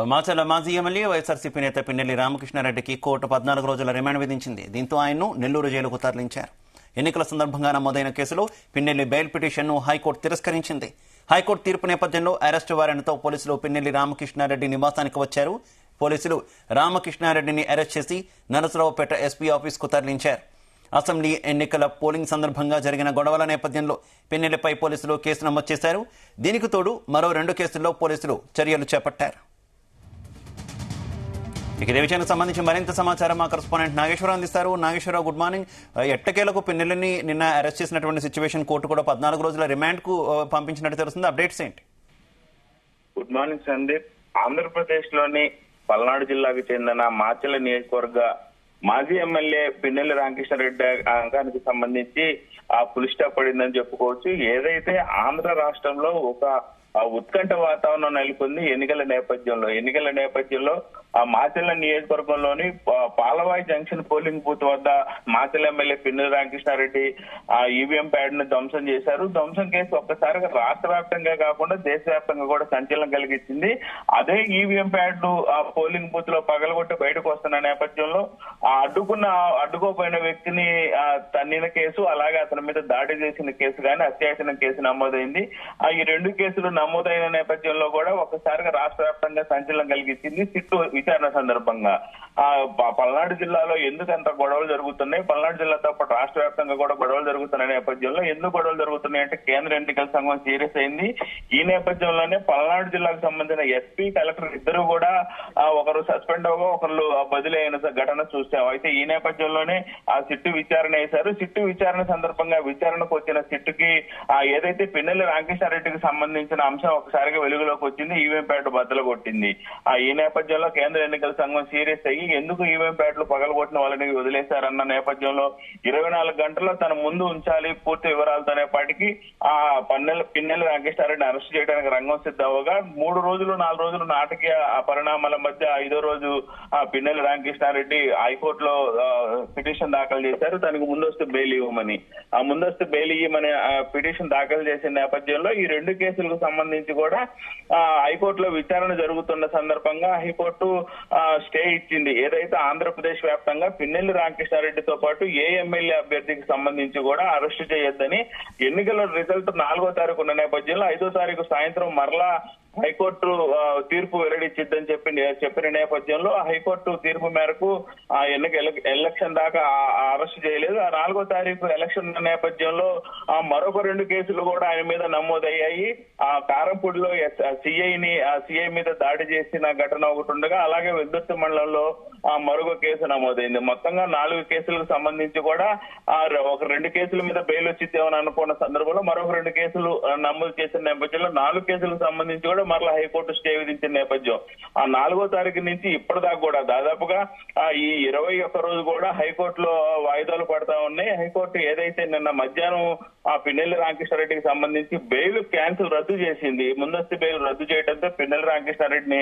మాచర్ల మాజీ ఎమ్మెల్యే వైఎస్ఆర్సీపీ నేత పిన్నెల్లి రామకృష్ణారెడ్డికి కోర్టు 14 రోజుల రిమాండ్ విధించింది. దీంతో ఆయన్ను నెల్లూరు జైలుకు తరలించారు. ఎన్నికల సందర్భంగా నమోదైన కేసులో పిన్నెల్లి బెయిల్ పిటిషన్ను హైకోర్టు తిరస్కరించింది. హైకోర్టు తీర్పు నేపథ్యంలో అరెస్టు వారెంట్తో పోలీసులు పిన్నెల్లి రామకృష్ణారెడ్డి నివాసానికి వచ్చారు. పోలీసులు రామకృష్ణారెడ్డిని అరెస్ట్ చేసి నరసరావుపేట ఎస్పీ ఆఫీసుకు తరలించారు. అసెంబ్లీ ఎన్నికల పోలింగ్ సందర్భంగా జరిగిన గొడవల నేపథ్యంలో పిన్నెల్లిపై పోలీసులు కేసు నమోదు చేశారు. దీనికి తోడు మరో 2 కేసుల్లో పోలీసులు చర్యలు చేపట్టారు. ఇదే విషయానికి సంబంధించి మరింత సమాచారం మా కరెస్పాండెంట్ నాగేశ్వరరావు అందిస్తారు. Nageswararao, good morning. ఎట్టకేలకు పిన్నెల్లిని నిన్న అరెస్ట్ చేసినటువంటి సిచ్యువేషన్ కోర్టు కూడా 14 రోజుల రిమాండ్ కు పంపించినట్టు తెలుస్తుంది. అప్డేట్స్ ఏంటి? Good morning Sandeep. ఆంధ్రప్రదేశ్ లోని పల్నాడు జిల్లాకు చెందిన మాచర్ల నియోజకవర్గ మాజీ ఎమ్మెల్యే పిన్నెల్లి రామకృష్ణారెడ్డి అంకానికి సంబంధించి ఫుల్ స్టాప్ పడిందని చెప్పుకోవచ్చు. ఏదైతే ఆంధ్ర రాష్ట్రంలో ఒక ఉత్కంఠ వాతావరణం నెలకొంది ఎన్నికల నేపథ్యంలో ఆ మాచర్ల నియోజకవర్గంలోని పాలవాయి జంక్షన్ పోలింగ్ బూత్ వద్ద మాచర్ల ఎమ్మెల్యే పిన్నెల్లి రామకృష్ణారెడ్డి ఆ ఈవీఎం ప్యాడ్ ను ధ్వంసం చేశారు. ధ్వంసం కేసు ఒక్కసారిగా రాష్ట్ర వ్యాప్తంగా కాకుండా దేశవ్యాప్తంగా కూడా సంచలనం కలిగించింది. అదే ఈవీఎం ప్యాడ్ ను ఆ పోలింగ్ బూత్ లో పగలగొట్టి బయటకు వస్తున్న నేపథ్యంలో అడ్డుకోపోయిన వ్యక్తిని తన్నిన కేసు, అలాగే అతని మీద దాడి చేసిన కేసు కానీ అత్యాచారం కేసు నమోదైంది. ఈ 2 కేసులు నమోదైన నేపథ్యంలో కూడా ఒకసారిగా రాష్ట్ర వ్యాప్తంగా సంచలనం కలిగించింది. సిట్టు విచారణ సందర్భంగా పల్నాడు జిల్లాలో ఎందుకు అంత గొడవలు జరుగుతున్నాయి, పల్నాడు జిల్లాతో పాటు రాష్ట్ర వ్యాప్తంగా కూడా గొడవలు జరుగుతున్న నేపథ్యంలో ఎందుకు గొడవలు జరుగుతున్నాయి అంటే కేంద్ర ఎన్నికల సంఘం సీరియస్ అయింది. ఈ నేపథ్యంలోనే పల్నాడు జిల్లాకు సంబంధించిన ఎస్పీ, కలెక్టర్ ఇద్దరు కూడా ఒకరు సస్పెండ్ అవ్వగా ఒకరు బదిలీ అయిన ఘటన చూసాం. అయితే ఈ నేపథ్యంలోనే ఆ సిట్టు విచారణ వేశారు. సిట్టు విచారణ సందర్భంగా విచారణకు వచ్చిన సిట్టుకి ఏదైతే పిన్నెల్లి రామకృష్ణారెడ్డికి సంబంధించిన అంశం ఒకసారిగా వెలుగులోకి వచ్చింది. ఈవీఎం ప్యాడ్ బద్దలు కొట్టింది. ఈ నేపథ్యంలో కేంద్ర ఎన్నికల సంఘం సీరియస్ అయ్యి ఎందుకు ఈవీఎం ప్యాడ్లు పగలగొట్టిన వాళ్ళని వదిలేశారన్న నేపథ్యంలో 24 గంటల్లో తన ముందు ఉంచాలి పూర్తి వివరాలతో అనేపాటికి పిన్నెల్లి రామకృష్ణారెడ్డిని అరెస్ట్ చేయడానికి రంగం సిద్ధమవగా 3 రోజులు 4 రోజులు నాటకీయ పరిణామాల మధ్య 5వ రోజు పిన్నెల్లి రామకృష్ణారెడ్డి హైకోర్టులో పిటిషన్ దాఖలు చేశారు. తనకు ముందస్తు బెయిల్ ఇవ్వమని. ముందస్తు బెయిల్ ఇవ్వమని పిటిషన్ దాఖలు చేసిన నేపథ్యంలో ఈ 2 కేసులకు సంబంధించి కూడా హైకోర్టులో విచారణ జరుగుతున్న సందర్భంగా హైకోర్టు స్టే ఇచ్చింది. ఏదైతే ఆంధ్రప్రదేశ్ వ్యాప్తంగా పిన్నెల్లి రామకృష్ణారెడ్డితో పాటు ఏ ఎమ్మెల్యే అభ్యర్థికి సంబంధించి కూడా అరెస్టు చేయొద్దని ఎన్నికల రిజల్ట్ 4వ తారీఖు ఉన్న నేపథ్యంలో 5వ తారీఖు సాయంత్రం మరలా హైకోర్టు తీర్పు వెల్లడించిద్దని చెప్పిన నేపథ్యంలో హైకోర్టు తీర్పు మేరకు ఎలక్షన్ దాకా అరెస్ట్ చేయలేదు. 4వ తారీఖు ఎలక్షన్ నేపథ్యంలో మరొక 2 కేసులు కూడా ఆయన మీద నమోదయ్యాయి. కారంపూడిలో సిఐ మీద దాడి చేసిన ఘటన ఒకటి ఉండగా, అలాగే వెల్దుర్తి మండలంలో మరొక కేసు నమోదైంది. మొత్తంగా 4 కేసులకు సంబంధించి కూడా ఒక 2 కేసుల మీద బెయిల్ వచ్చిద్దామని అనుకున్న సందర్భంలో మరొక 2 కేసులు నమోదు చేసిన నేపథ్యంలో 4 కేసులకు సంబంధించి కూడా మరలా హైకోర్టు స్టే విధించిన నేపథ్యం. 4వ తారీఖు నుంచి ఇప్పటిదాకా కూడా దాదాపుగా ఈ 21 రోజు కూడా హైకోర్టులో వాయిదాలు పడతా ఉన్నాయి. హైకోర్టు ఏదైతే నిన్న మధ్యాహ్నం పిన్నెల్లి రామకృష్ణారెడ్డికి సంబంధించి బెయిల్ క్యాన్సిల్ రద్దు చేసింది. ముందస్తు బెయిల్ రద్దు చేయడంతో పిన్నెల్లి రామకృష్ణారెడ్డిని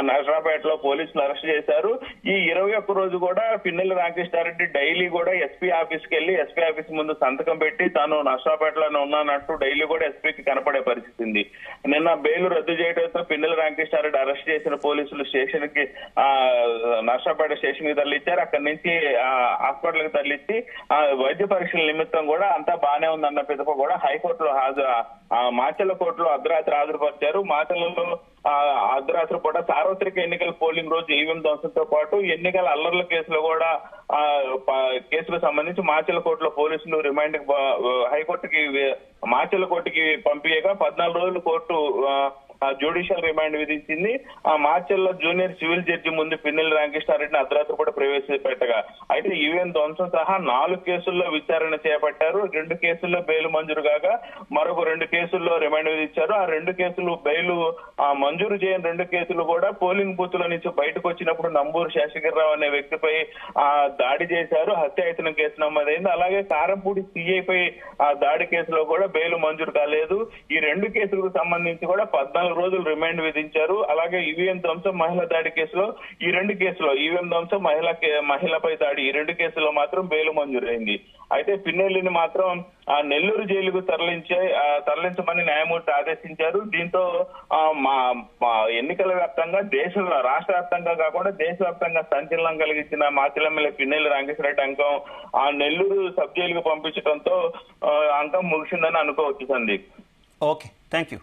నరసరావుపేటలో పోలీసులు అరెస్ట్ చేశారు. ఈ 21 రోజు కూడా పిన్నెల్లి రామకృష్ణారెడ్డి డైలీ కూడా ఎస్పీ ఆఫీస్కి వెళ్లి ఎస్పీ ఆఫీస్ ముందు సంతకం పెట్టి తాను నరసరావుపేటలోనే ఉన్నానట్టు డైలీ కూడా ఎస్పీకి కనపడే పరిస్థితి ఉంది. నిన్న బెయిల్ రద్దు చేయడంతో పిన్నెల్లి రామకృష్ణారెడ్డి అరెస్ట్ చేసిన పోలీసులు స్టేషన్ కి నరసరావుపేట స్టేషన్ కి తరలిచ్చారు. అక్కడి నుంచి హాస్పిటల్ కి తరలిచ్చి వైద్య పరీక్షల నిమిత్తం కూడా అంతా బానే ఉందన్న పిదప కూడా హైకోర్టులో మాచర్ల కోర్టులో అర్ధరాత్రి హాజరుపరిచారు. మాచర్లలో అర్ధరాత్రి పూట సార్వత్రిక ఎన్నికల పోలింగ్ రోజు ఈవీఎం ధ్వంసంతో పాటు ఎన్నికల అల్లర్ల కేసులో కూడా కేసులకు సంబంధించి మాచర్ల కోర్టులో పోలీసులు రిమాండ్ హైకోర్టుకి మాచర్ల కోర్టుకి పంపించగా 14 రోజులు కోర్టు జ్యుడిషియల్ రిమాండ్ విధించింది. మార్చిల్లో జూనియర్ సివిల్ జడ్జి ముందు పిన్నెల్లి రామకృష్ణారెడ్డిని అర్ధరాత్రి కూడా ప్రవేశపెట్టగా అయితే ఈవీఎం ధ్వంసం సహా 4 కేసుల్లో విచారణ చేపట్టారు. 2 కేసుల్లో బెయిల్ మంజూరు కాగా మరొక 2 కేసుల్లో రిమాండ్ విధించారు. ఆ 2 కేసులు బెయిల్ మంజూరు చేయని 2 కేసులు కూడా పోలింగ్ బూత్ లో నుంచి బయటకు వచ్చినప్పుడు నంబూరు శేషగిరిరావు అనే వ్యక్తిపై దాడి చేశారు. హత్యాయత్నం కేసు నమోదైంది. అలాగే కారంపూడి సిఐపై దాడి కేసులో కూడా బెయిల్ మంజూరు కాలేదు. ఈ 2 కేసులకు సంబంధించి కూడా 14 రోజులు రిమాండ్ విధించారు. అలాగే ఈవీఎం ధ్వంసం, మహిళ దాడి కేసులో ఈ 2 కేసులో ఈవీఎం ధ్వంసం, మహిళపై దాడి ఈ 2 కేసుల్లో మాత్రం బెయిల్ మంజూరైంది. అయితే పిన్నెల్లిని మాత్రం నెల్లూరు జైలుకు తరలించమని న్యాయమూర్తి ఆదేశించారు. దీంతో ఎన్నికల వ్యాప్తంగా రాష్ట్ర వ్యాప్తంగా కాకుండా దేశవ్యాప్తంగా సంచలనం కలిగించిన మాచర్ల ఎమ్మెల్యే పిన్నెల్లి రామకృష్ణారెడ్డి అంకం నెల్లూరు సబ్ జైలుకు పంపించడంతో అంకం ముగిసిందని అనుకోవచ్చు సందీప్. Okay, thank you.